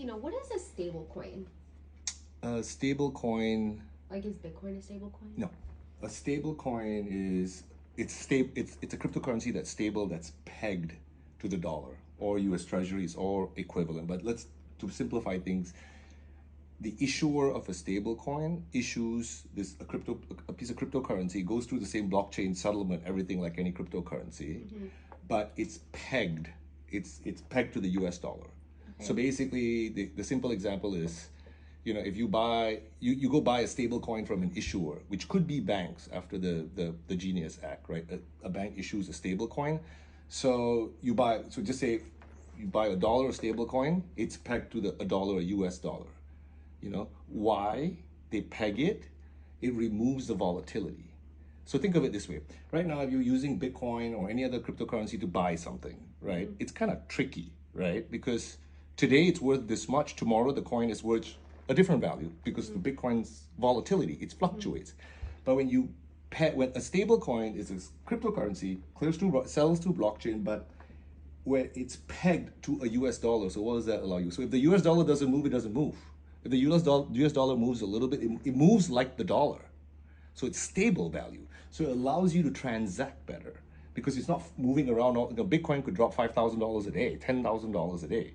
what is a stable coin? A stable coin, Like, is Bitcoin a stable coin? no, a stable coin is it's stable. It's a cryptocurrency that's stable, that's pegged to the dollar or U.S. Treasuries or equivalent. But let's to simplify things, the issuer of a stable coin issues a piece of cryptocurrency, goes through the same blockchain settlement, everything like any cryptocurrency, but it's pegged. It's pegged to the US dollar. So basically the simple example is, if you buy you go buy a stable coin from an issuer, which could be banks after the Genius Act, right? A bank issues a stable coin. So just say you buy a dollar stable coin, it's pegged to a dollar, a US dollar. Why they peg it? It removes the volatility. So think of it this way. Right now, if you're using Bitcoin or any other cryptocurrency to buy something, right, it's kind of tricky, right? Because today it's worth this much, tomorrow the coin is worth a different value because the Bitcoin's volatility, it fluctuates. But when a stable coin is a cryptocurrency, sells through blockchain, but where it's pegged to a US dollar. So what does that allow you? So if the US dollar doesn't move, it doesn't move. If the US dollar moves a little bit, it moves like the dollar. So it's stable value. So it allows you to transact better because it's not moving around. Bitcoin could drop $5,000 a day, $10,000 a day.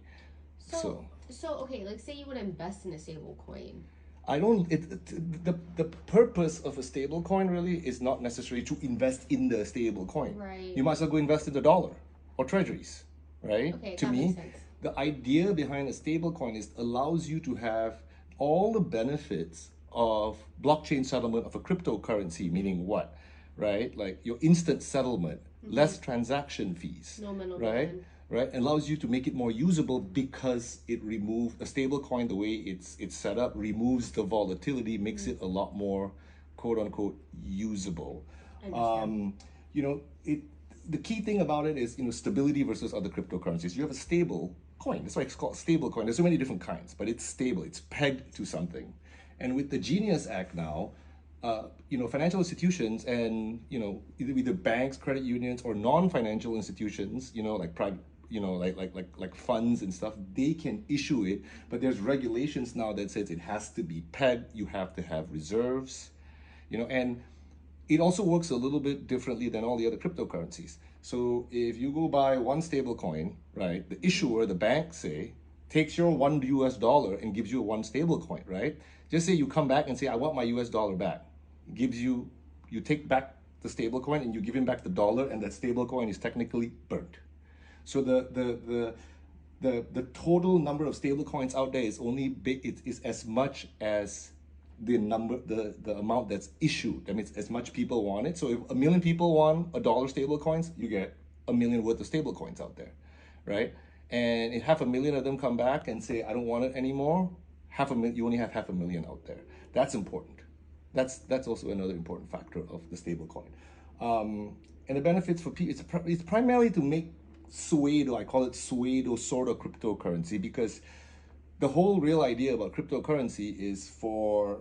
So okay, like say you would invest in a stable coin. I don't. The purpose of a stable coin really is not necessarily to invest in the stable coin. Right. You might as well go invest in the dollar or treasuries, right? Okay, To that me, makes sense. the idea behind a stable coin is allows you to have all the benefits of blockchain settlement of a cryptocurrency, meaning what? Right? Like your instant settlement, less transaction fees. No middleman. Right? Right? It allows you to make it more usable because it removes a stable coin, the way it's set up, removes the volatility, makes it a lot more quote unquote usable. I understand. The key thing about it is stability versus other cryptocurrencies. You have a stable coin. That's why it's called stable coin. There's so many different kinds, but it's stable. It's pegged to something. And with the Genius Act now, financial institutions and either banks, credit unions, or non-financial institutions, like private, like funds and stuff, they can issue it. But there's regulations now that says it has to be pegged. You have to have reserves, and it also works a little bit differently than all the other cryptocurrencies. So if you go buy one stable coin, right, the issuer, the bank, say, takes your $1 US and gives you one stable coin, right? Just say you come back and say, I want my US dollar back. It gives you take back the stable coin and you give him back the dollar, and that stable coin is technically burnt. So the total number of stable coins out there is only is as much as the amount that's issued. I mean, it's as much people want it. So if 1 million people want a dollar stable coins, you get 1 million worth of stable coins out there, right? And if 500,000 of them come back and say, I don't want it anymore, you only have 500,000 out there. That's important. That's also another important factor of the stable coin. And the benefits for people, it's primarily to make pseudo, I call it pseudo sort of cryptocurrency, because the whole real idea about cryptocurrency is for,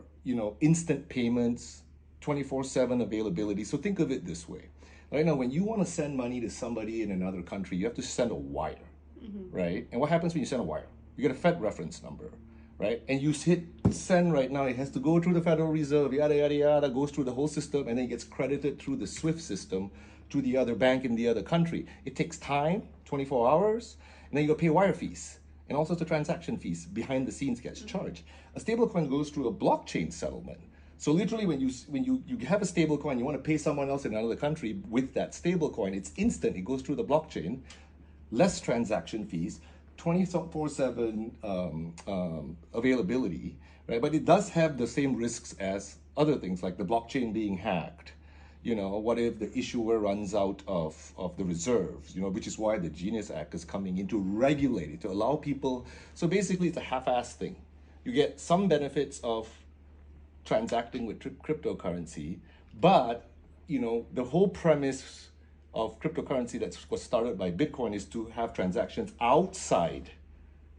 instant payments, 24/7 availability. So think of it this way. Right now, when you want to send money to somebody in another country, you have to send a wire, right? And what happens when you send a wire? You get a Fed reference number, right? And you hit send right now. It has to go through the Federal Reserve, yada, yada, yada, goes through the whole system, and then it gets credited through the SWIFT system to the other bank in the other country. It takes time, 24 hours, and then you got to pay wire fees. And all sorts of transaction fees behind the scenes gets charged. A stablecoin goes through a blockchain settlement. So literally, when you have a stablecoin, you want to pay someone else in another country with that stablecoin, it's instant. It goes through the blockchain, less transaction fees, 24/7 availability, right? But it does have the same risks as other things, like the blockchain being hacked. What if the issuer runs out of the reserves, which is why the Genius Act is coming in to regulate it, to allow people. So basically, it's a half-assed thing. You get some benefits of transacting with cryptocurrency, but, the whole premise of cryptocurrency that was started by Bitcoin is to have transactions outside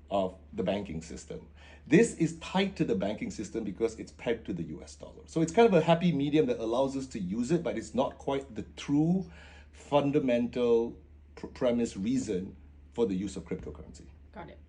of the banking system. This is tied to the banking system because it's pegged to the US dollar. So it's kind of a happy medium that allows us to use it, but it's not quite the true fundamental premise reason for the use of cryptocurrency. Got it.